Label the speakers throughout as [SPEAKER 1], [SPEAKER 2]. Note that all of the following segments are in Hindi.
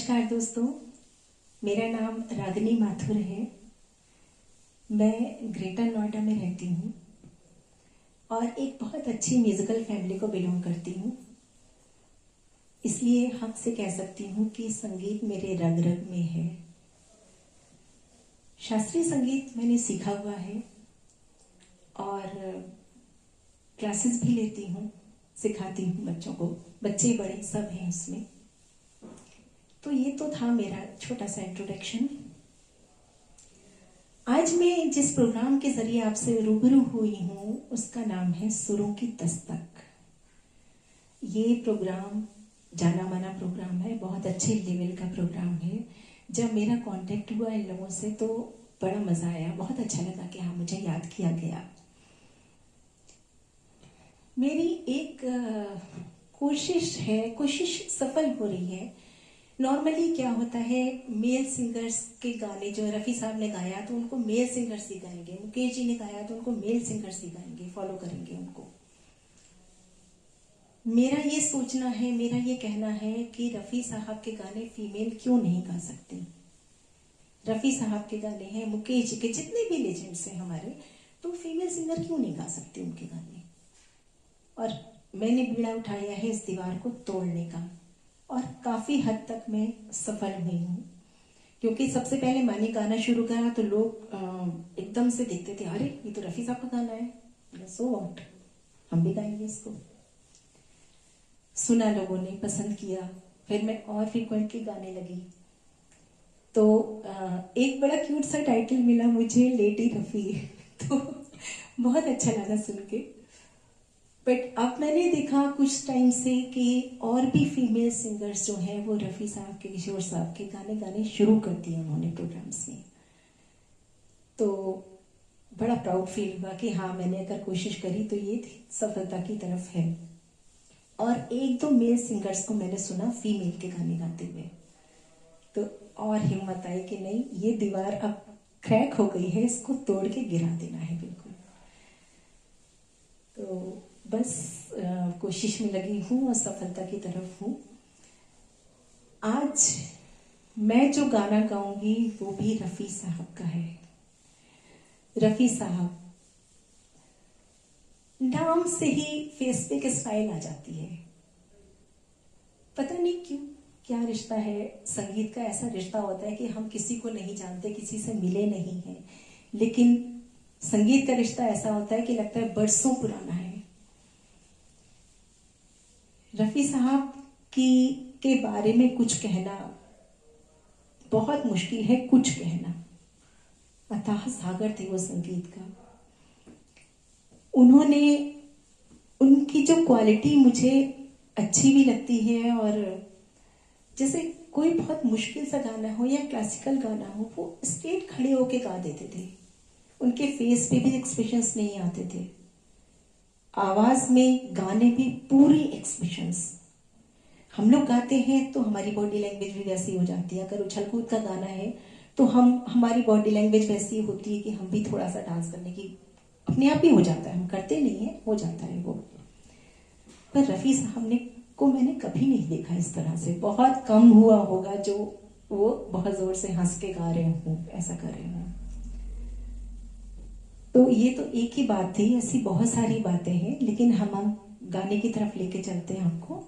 [SPEAKER 1] नमस्कार दोस्तों, मेरा नाम रागिनी माथुर है। मैं ग्रेटर नोएडा में रहती हूँ और एक बहुत अच्छी म्यूज़िकल फैमिली को बिलोंग करती हूँ। इसलिए हक से कह सकती हूँ कि संगीत मेरे रग रग में है। शास्त्रीय संगीत मैंने सीखा हुआ है और क्लासेस भी लेती हूँ, सिखाती हूँ बच्चों को। बच्चे बड़े सब हैं उसमें। तो ये तो था मेरा छोटा सा इंट्रोडक्शन। आज मैं जिस प्रोग्राम के जरिए आपसे रूबरू हुई हूँ उसका नाम है सुरों की दस्तक। ये प्रोग्राम जाना माना प्रोग्राम है, बहुत अच्छे लेवल का प्रोग्राम है। जब मेरा कांटेक्ट हुआ इन लोगों से तो बड़ा मज़ा आया, बहुत अच्छा लगा कि हाँ मुझे याद किया गया। मेरी एक कोशिश सफल हो रही है। नॉर्मली क्या होता है, मेल सिंगर्स के गाने जो रफ़ी साहब ने गाया तो उनको मेल सिंगर्स ही गाएंगे, मुकेश जी ने गाया तो उनको मेल सिंगर्स ही गाएंगे, फॉलो करेंगे उनको। मेरा ये सोचना है, मेरा ये कहना है कि रफ़ी साहब के गाने फीमेल क्यों नहीं गा सकती। रफ़ी साहब के गाने हैं, मुकेश जी के जितने भी लेजेंड्स हैं हमारे, तो फीमेल सिंगर क्यों नहीं गा सकती उनके गाने। और मैंने बीड़ा उठाया है इस दीवार को तोड़ने का और काफ़ी हद तक मैं सफल हुई हूँ। क्योंकि सबसे पहले मैंने गाना शुरू करा तो लोग एकदम से देखते थे, अरे ये तो रफ़ी साहब का गाना है, सो व्हाट, हम भी गाएंगे इसको। सुना लोगों ने, पसंद किया, फिर मैं और फ्रीक्वेंटली गाने लगी। तो एक बड़ा क्यूट सा टाइटल मिला मुझे, लेडी रफ़ी। तो बहुत अच्छा लगा सुन के। बट अब मैंने देखा कुछ टाइम से कि और भी फीमेल सिंगर्स जो हैं वो रफ़ी साहब के, किशोर साहब के गाने गाने शुरू कर दिए उन्होंने प्रोग्राम्स में। तो बड़ा प्राउड फील हुआ कि हाँ मैंने अगर कोशिश करी तो ये सफलता की तरफ है। और एक दो मेल सिंगर्स को मैंने सुना फीमेल के गाने गाते हुए, तो और हिम्मत आई कि नहीं, ये दीवार अब क्रैक हो गई है, इसको तोड़ के गिरा देना है बिल्कुल। तो बस कोशिश में लगी हूँ और सफलता की तरफ हूँ। आज मैं जो गाना गाऊंगी वो भी रफ़ी साहब का है। रफ़ी साहब, नाम से ही फेस पे एक स्माइल आ जाती है। पता नहीं क्यों, क्या रिश्ता है, संगीत का ऐसा रिश्ता होता है कि हम किसी को नहीं जानते, किसी से मिले नहीं हैं, लेकिन संगीत का रिश्ता ऐसा होता है कि लगता है बरसों पुराना है। रफ़ी साहब के बारे में कुछ कहना बहुत मुश्किल है, कुछ कहना। अथाह सागर थे वो संगीत का। उन्होंने, उनकी जो क्वालिटी मुझे अच्छी भी लगती है, और जैसे कोई बहुत मुश्किल सा गाना हो या क्लासिकल गाना हो, वो स्ट्रेट खड़े होके गा देते थे। उनके फेस पे भी एक्सप्रेशंस नहीं आते थे, आवाज में, गाने भी पूरी एक्सप्रेशंस। हम लोग गाते हैं तो हमारी बॉडी लैंग्वेज भी वैसी हो जाती है। अगर उछल कूद का गाना है तो हमारी बॉडी लैंग्वेज वैसी होती है कि हम भी थोड़ा सा डांस करने की अपने आप ही हो जाता है, हम करते नहीं है, हो जाता है वो। पर रफ़ी साहब ने को मैंने कभी नहीं देखा इस तरह से। बहुत कम हुआ होगा जो वो बहुत जोर से हंस के गा रहे हों, ऐसा कर रहे हों। तो ये तो एक ही बात थी, ऐसी बहुत सारी बातें हैं, लेकिन हम गाने की तरफ लेके चलते हैं आपको।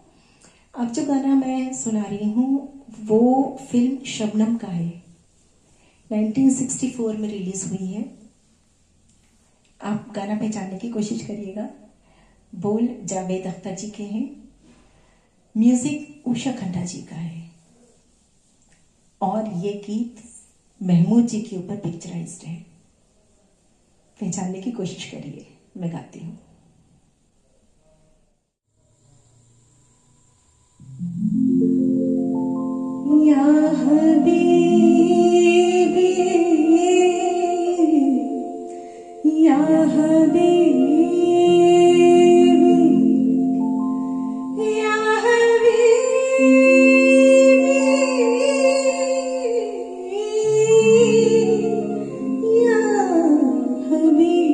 [SPEAKER 1] अब जो गाना मैं सुना रही हूँ वो फिल्म शबनम का है, 1964 में रिलीज हुई है। आप गाना पहचानने की कोशिश करिएगा। बोल जावेद अख्तर जी के हैं, म्यूजिक उषा खन्ना जी का है, और ये गीत महमूद जी के ऊपर पिक्चराइज्ड है। पहचानने की कोशिश करिए, मैं गाती हूँ। या हबीबी या हबीबी या हबीबी या हबीबी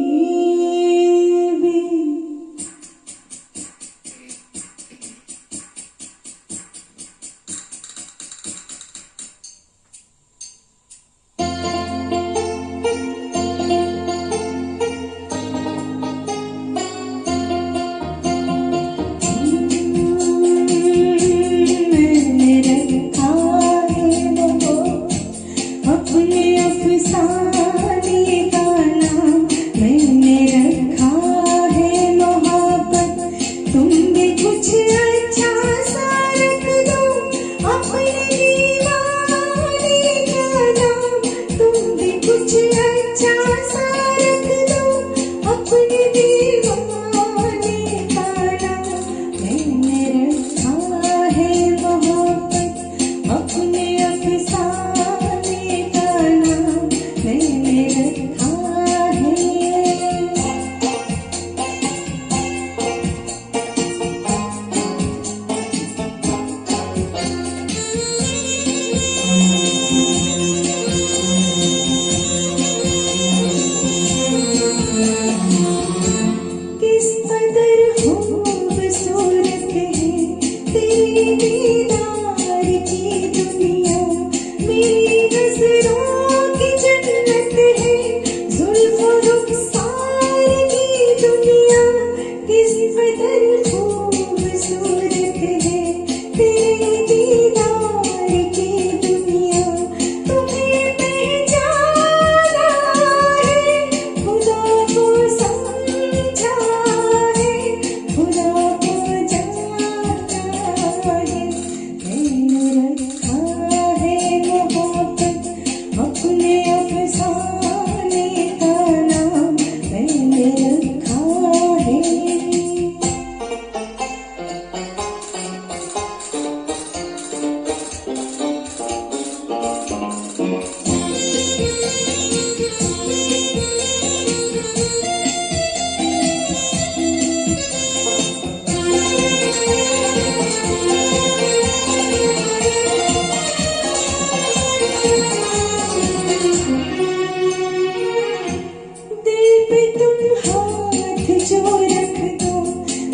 [SPEAKER 1] जो रख दो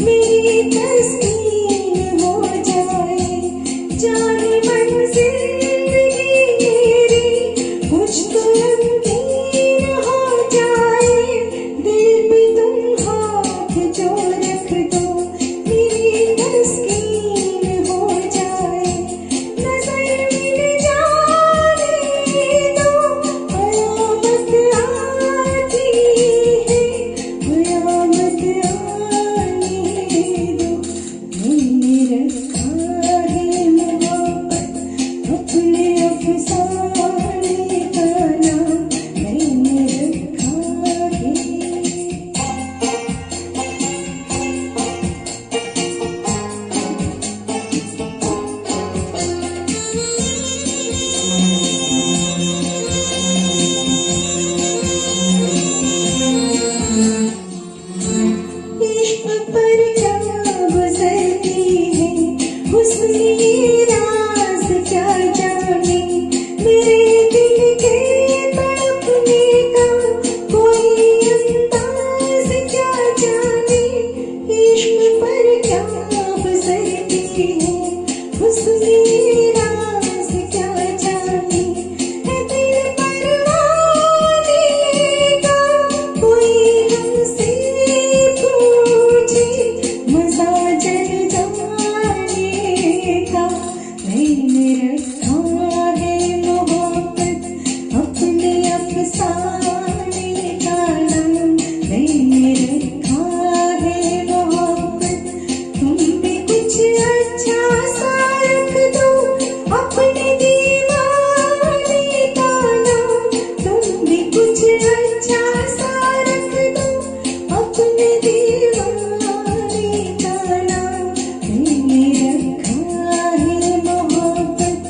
[SPEAKER 1] मेरी तस्वीर हो जाए, जाने मन जिंदगी मेरी कुछ तो रंगीन हो जाए, दिल पे तुम हाथ जो रख दो मेरी तस्वीर हो जाए, नजर मिल जाने दो कयामत आती है, कयामत आने दो, मैंने रखा है मोहब्बत अपने अफसाने का नाम, मैंने रखा है। इश्क पर क्या गुजरती है हुस्न ये राज क्या जाने, मेरे दिल के तड़पने का कोई अंदाज क्या जाने, इश्क पर क्या गुजरती है हुस्न ये राज क्या जाने, है दिल परवाने का कोई हमसे पूछे, मजा जल जाने का, मैंने रखा है मोहब्बत अपने अफसाने का नाम, मैंने रखा है मोहब्बत, तुम भी कुछ अच्छा सा रख दो अपने दीवाने का नाम, तुम भी कुछ अच्छा सा रख दो अपने दीवाने का नाम, मैंने रखा है मोहब्बत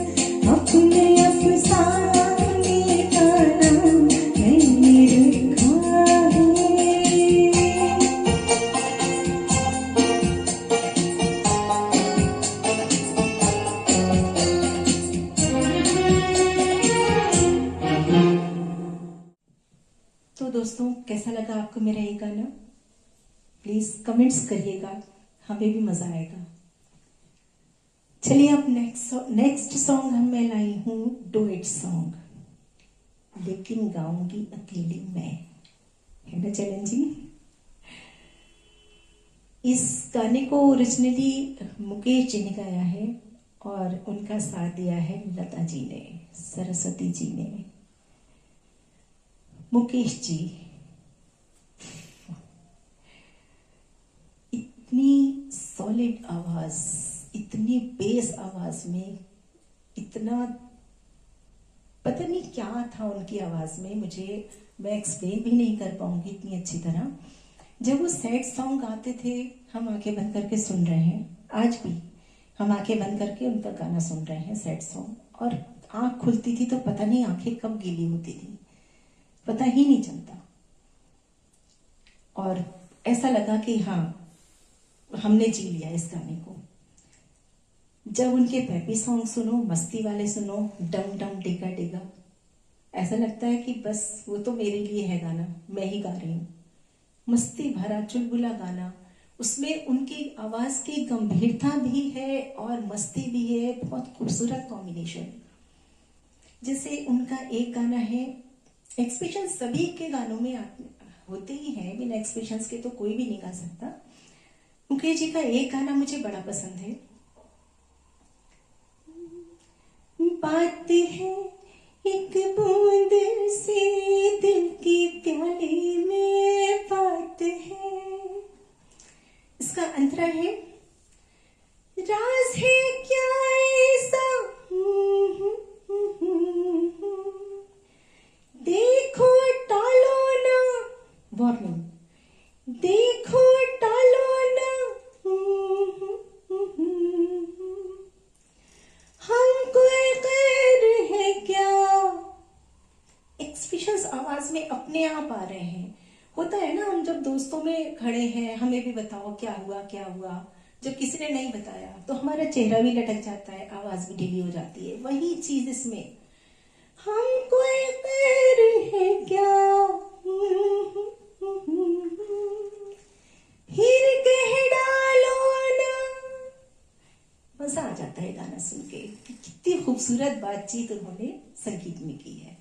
[SPEAKER 1] अपने अफसाने का नाम, मैंने रखा है। तो दोस्तों, कैसा लगा आपको मेरा ये गाना? प्लीज कमेंट्स करिएगा, हमें भी मजा आएगा। चलिए अब नेक्स्ट सॉन्ग मैं लाई हूँ डुएट सॉन्ग, लेकिन गाऊंगी अकेली मैं, है ना चैलेंजिंग। इस गाने को ओरिजिनली मुकेश जी ने गाया है और उनका साथ दिया है लता जी ने, सरस्वती जी ने। मुकेश जी इतनी सॉलिड आवाज, इतनी बेस आवाज में, इतना पता नहीं क्या था उनकी आवाज में, मैं एक्सप्लेन भी नहीं कर पाऊंगी इतनी अच्छी तरह। जब वो सैड सॉन्ग गाते थे हम आंखें बंद करके सुन रहे हैं, आज भी हम आंखें बंद करके उनका गाना सुन रहे हैं सैड सॉन्ग, और आंख खुलती थी तो पता नहीं आंखें कब गीली होती थी, पता ही नहीं चलता। और ऐसा लगा कि हाँ, हमने जी लिया इस गाने को। जब उनके पैपी सॉन्ग सुनो, मस्ती वाले सुनो, डम डम डिगा डिगा, ऐसा लगता है कि बस वो तो मेरे लिए है गाना, मैं ही गा रही हूँ। मस्ती भरा चुलबुला गाना, उसमें उनकी आवाज की गंभीरता भी है और मस्ती भी है, बहुत खूबसूरत कॉम्बिनेशन। जैसे उनका एक गाना है, एक्सप्रेशन सभी के गानों में होते ही हैं, बिना एक्सप्रेशंस के तो कोई भी नहीं गा सकता। मुकेश जी का एक गाना मुझे बड़ा पसंद है, बात है एक बूंद से दिल की प्याली में, बात है। इसका अंतरा है, राज है क्या ऐसा देखो टालो ना, वार्निंग, देखो टालो ना, हमको गैर है क्या। एक्सप्रेशंस आवाज में अपने आप आ रहे हैं। होता है ना, हम जब दोस्तों में खड़े हैं, हमें भी बताओ क्या हुआ क्या हुआ, जब किसी ने नहीं बताया तो हमारा चेहरा भी लटक जाता है, आवाज भी ढीली हो जाती है। वही चीज इसमें, हमको गैर है क्या, आता है गाना सुन के, कितनी खूबसूरत बातचीत उन्होंने संगीत में की है।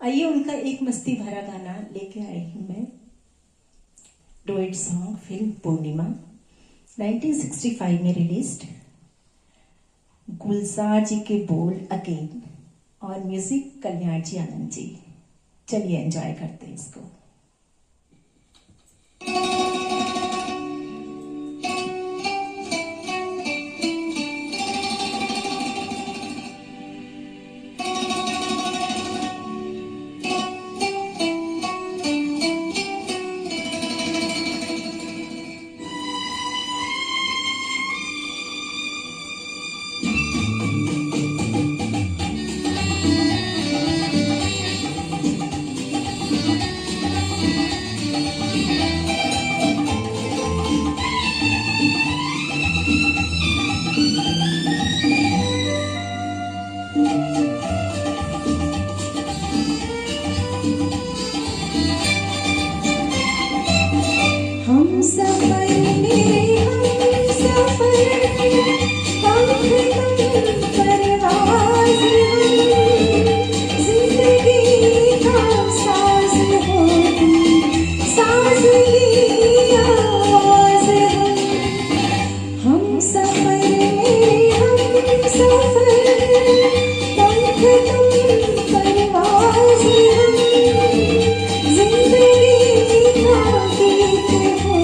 [SPEAKER 1] आइए उनका एक मस्ती भरा गाना लेके आई हूं मैं, डुएट सॉन्ग, फिल्म पूर्णिमा 1965 में रिलीज्ड। गुलजार जी के बोल अगेन और म्यूजिक कल्याण जी आनंद जी। चलिए एंजॉय करते हैं इसको। हम सफर में हम सफर परवाज़ जिंदगी का साज हो साज की आवाज़ हम सफर में हम सफर परवाज़ जिंदगी का गीत हो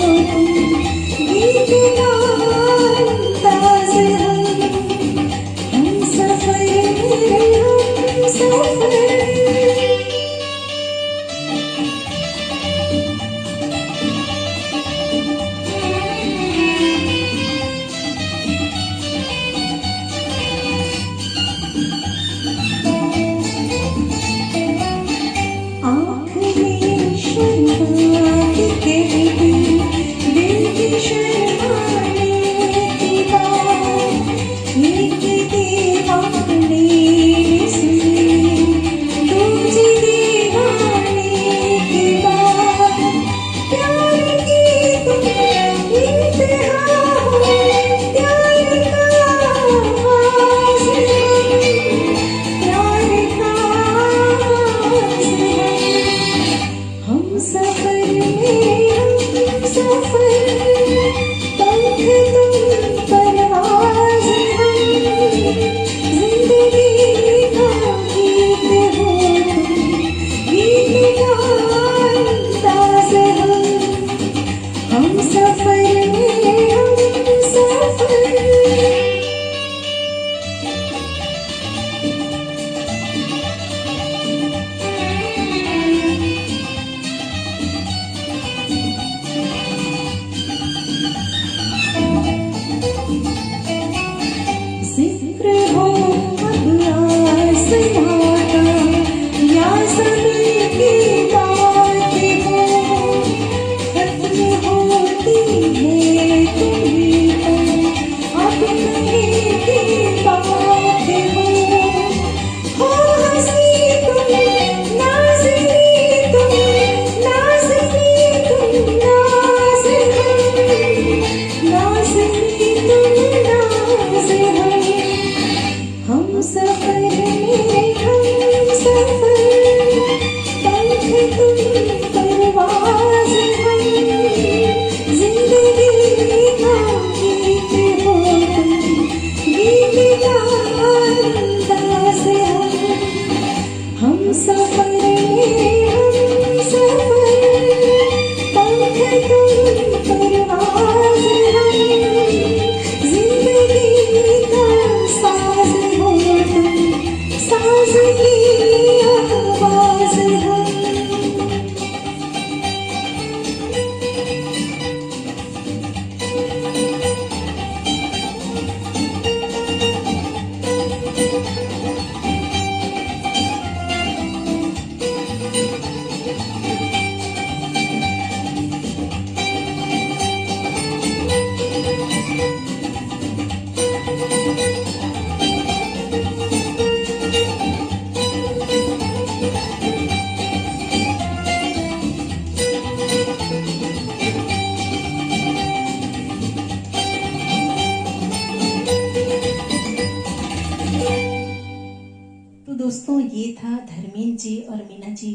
[SPEAKER 1] जी और मीना जी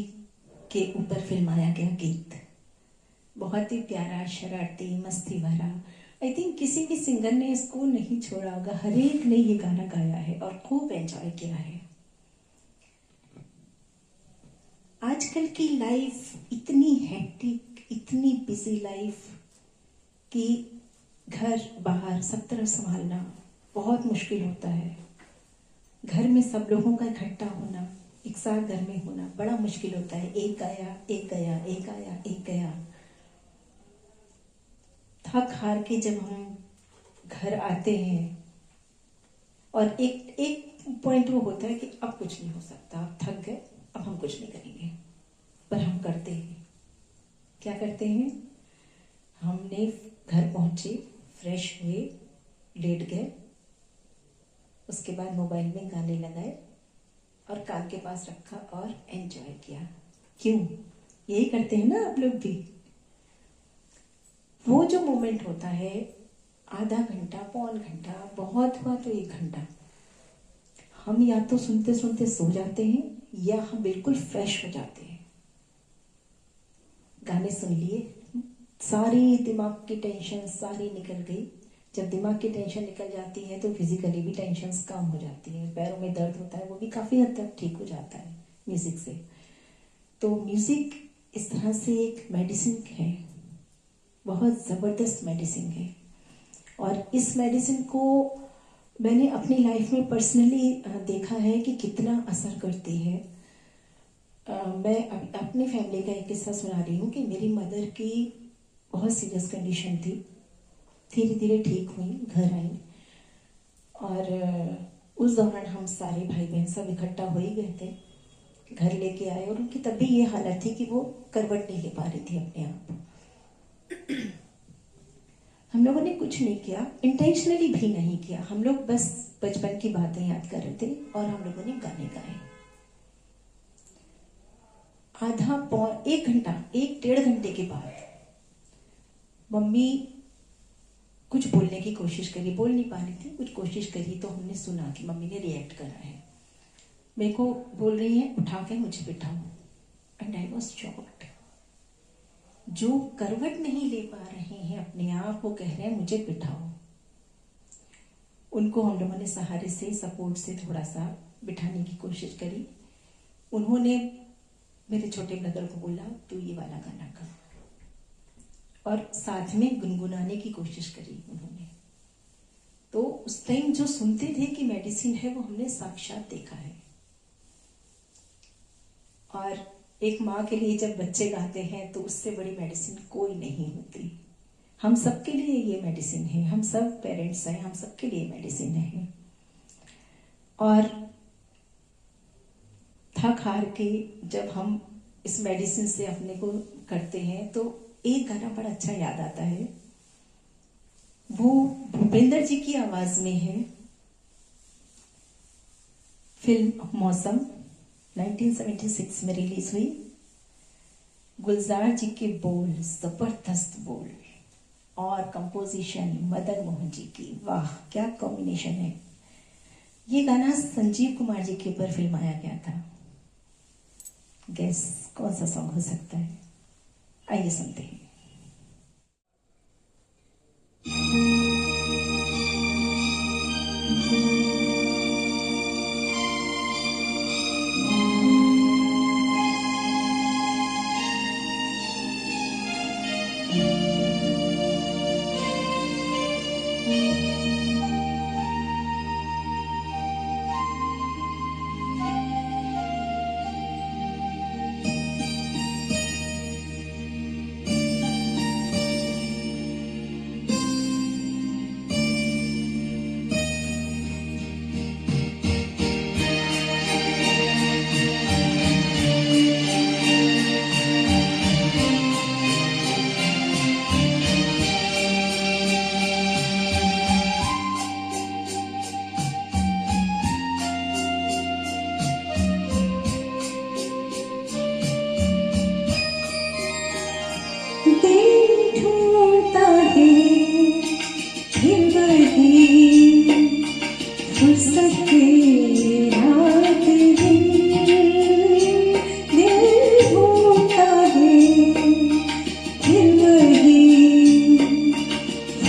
[SPEAKER 1] के ऊपर फिल्माया गया गीत बहुत ही प्यारा, शरारती, मस्ती भरा। आई थिंक किसी भी सिंगर ने इसको नहीं छोड़ा होगा, हर एक ने ये गाना गाया है और खूब एंजॉय किया है। आजकल की लाइफ इतनी हेक्टिक, इतनी बिजी लाइफ कि घर बाहर सब तरफ संभालना बहुत मुश्किल होता है। घर में सब लोगों का इकट्ठा होना, एक साथ घर में होना बड़ा मुश्किल होता है। एक आया, एक गया, एक आया, एक गया। थक हार के जब हम घर आते हैं और एक एक पॉइंट वो होता है कि अब कुछ नहीं हो सकता, अब थक गए, अब हम कुछ नहीं करेंगे। पर हम करते हैं, क्या करते हैं? हमने घर पहुंचे, फ्रेश हुए, लेट गए, उसके बाद मोबाइल में गाने लगाए और कान के पास रखा और एंजॉय किया। क्यों? यही करते हैं ना आप लोग भी। वो जो मोमेंट होता है, आधा घंटा, पौन घंटा, बहुत हुआ तो 1 घंटा, हम या तो सुनते सुनते सो जाते हैं या हम बिल्कुल फ्रेश हो जाते हैं। गाने सुन लिए, सारी दिमाग की टेंशन सारी निकल गई। जब दिमाग की टेंशन निकल जाती है तो फिजिकली भी टेंशन कम हो जाती है। पैरों में दर्द होता है, वो भी काफ़ी हद तक ठीक हो जाता है म्यूज़िक से। तो म्यूज़िक इस तरह से एक मेडिसिन है, बहुत ज़बरदस्त मेडिसिन है। और इस मेडिसिन को मैंने अपनी लाइफ में पर्सनली देखा है कि कितना असर करती है। मैं अपनी फैमिली का एक किस्सा सुना रही हूँ कि मेरी मदर की बहुत सीरियस कंडीशन थी। धीरे धीरे ठीक हुई, घर आई और उस दौरान हम सारे भाई बहन सब इकट्ठा हो ही गए थे। घर लेके आए और उनकी तब भी ये हालत थी कि वो करवट नहीं ले पा रही थी अपने आप। हम लोगों ने कुछ नहीं किया, इंटेंशनली भी नहीं किया। हम लोग बस बचपन की बातें याद कर रहे थे और हम लोगों ने गाने गाए। आधा पौन 1 घंटा, 1-1.5 घंटे के बाद मम्मी कुछ बोलने की कोशिश करी, बोल नहीं पा रही थी, कुछ कोशिश करी तो हमने सुना कि मम्मी ने रिएक्ट करा है। मेरे को बोल रही है उठा के मुझे बिठाओ, एंड आई वॉज शॉक्ड। जो करवट नहीं ले पा रहे हैं अपने आप, वो कह रहे हैं मुझे बिठाओ। उनको हम लोगों ने सहारे से, सपोर्ट से थोड़ा सा बिठाने की कोशिश करी। उन्होंने मेरे छोटे ब्रदर को बोला तू ये वाला गाना गा, और साथ में गुनगुनाने की कोशिश करी उन्होंने। तो उस टाइम जो सुनते थे कि मेडिसिन है, वो हमने साक्षात देखा है। और एक माँ के लिए जब बच्चे गाते हैं तो उससे बड़ी मेडिसिन कोई नहीं होती। हम सबके लिए ये मेडिसिन है, हम सब पेरेंट्स हैं, हम सबके लिए मेडिसिन है। और थक हार के जब हम इस मेडिसिन से अपने को करते हैं तो एक गाना बड़ा अच्छा याद आता है। वो भूपेंद्र जी की आवाज में है, फिल्म मौसम 1976 में रिलीज हुई। गुलजार जी के बोल, जबरदस्त बोल, और कंपोजिशन मदन मोहन जी की। वाह क्या कॉम्बिनेशन है। ये गाना संजीव कुमार जी के ऊपर फिल्माया गया था। गैस कौन सा सॉन्ग हो सकता है? आइए सुनते हैं।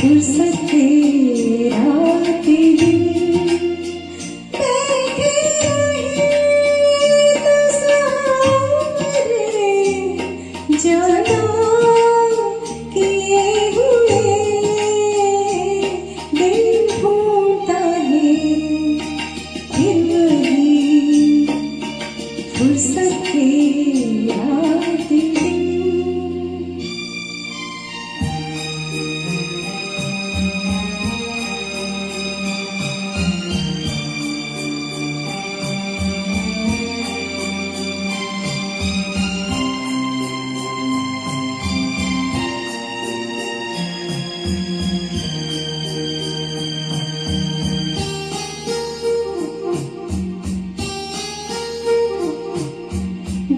[SPEAKER 1] फुर्सत के रात दिन बैठे रहे तो सारे जाना किए हुए दिल ढूंढता है फिर वही फुर्सत के रात दिन।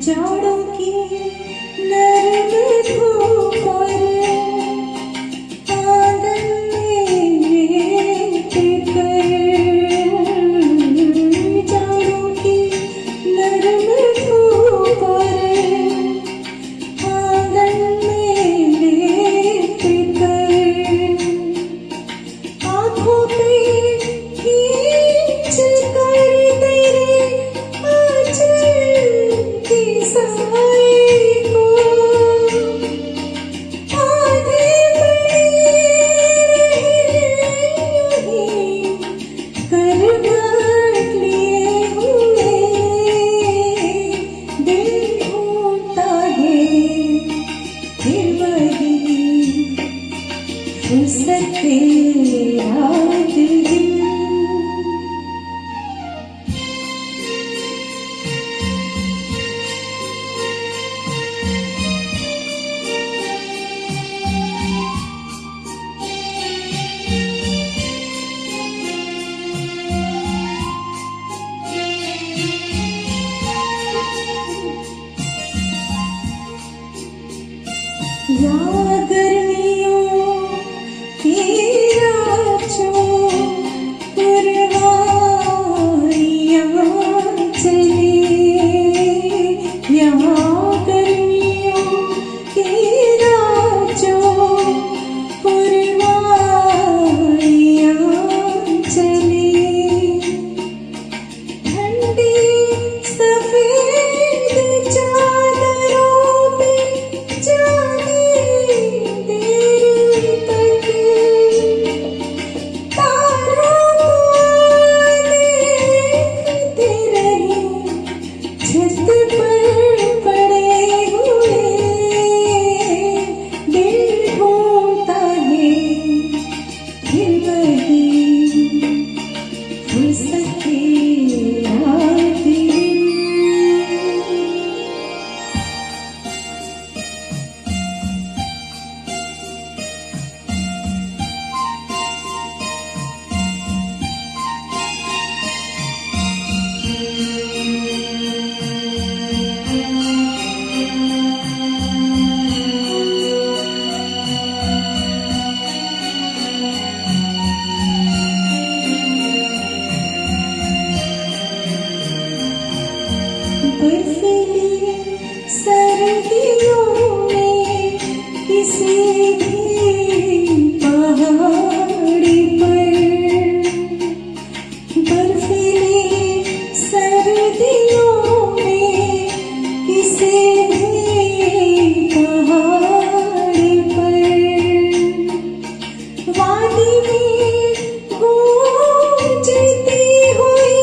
[SPEAKER 1] जाड़ों की नरम धूप और आंगन में टिकर, जाड़ों की नरम धूप और आंगन में टिकर, आँखों पे खींच कर तेरे आंचल साए को आधे कर घाट लिए हुए दिल ढूंढता है फिर वही फुर्सत के रात दिन। या गर्मियों की रातों पुरवाइयाँ चली, या गर्मियों की रातों पुरवाइयाँ चली, ठंडी सफेद चादरों पे जाने देर तक तारों को देखते रहे छत पर पड़े हुए दिल ढूंढता है फिर वही फुर्सत के रात दिन। बर्फीली सर्दियों में किसी भी पहाड़ी पर, बर्फीली सर्दियों में किसी भी पहाड़ी पर, वादी में गूंजती हुई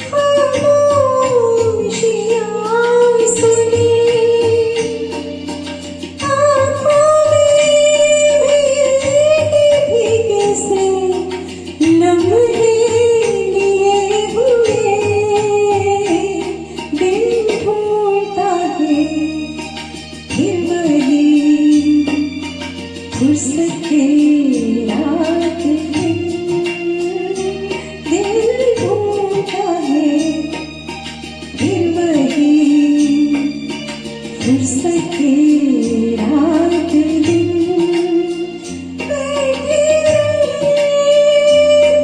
[SPEAKER 1] खामोशियाँ सुनी, आँखों में भीगे भीगे से लम्हे लिए हुए दिल ढूंढता है फिर वही फुर्सत के रात दिन, दिल ढूंढता है फिर वही फुर्सत के रात दिन। बैठे रहे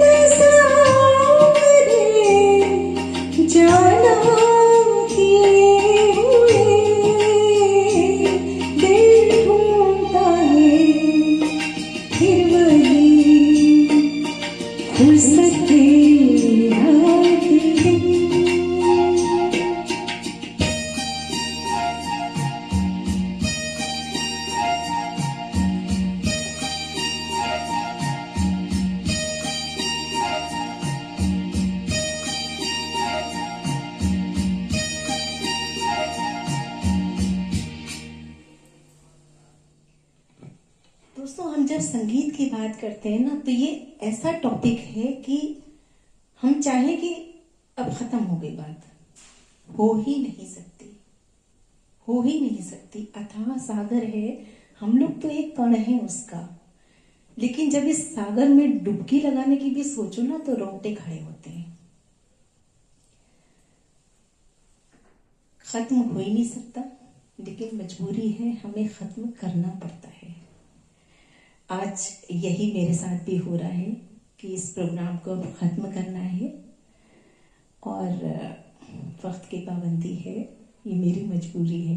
[SPEAKER 1] तो सारे जाना किए हुए दिल ढूंढता है फिर वही दोस्तों, हम जब संगीत की बात करते हैं ना, तो ये ऐसा टॉपिक है कि हम चाहें कि अब खत्म हो गई बात, हो ही नहीं सकती, हो ही नहीं सकती। अथाह सागर है, हम लोग तो एक कण है उसका, लेकिन जब इस सागर में डुबकी लगाने की भी सोचो ना, तो रोंगटे खड़े होते हैं। खत्म हो ही नहीं सकता, लेकिन मजबूरी है, हमें खत्म करना पड़ता है। आज यही मेरे साथ भी हो रहा है कि इस प्रोग्राम को अब खत्म करना है, और वक्त की पाबंदी है, ये मेरी मजबूरी है।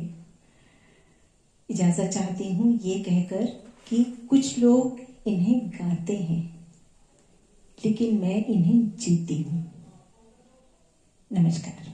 [SPEAKER 1] इजाज़त चाहती हूँ ये कहकर कि कुछ लोग इन्हें गाते हैं, लेकिन मैं इन्हें जीती हूँ। नमस्कार।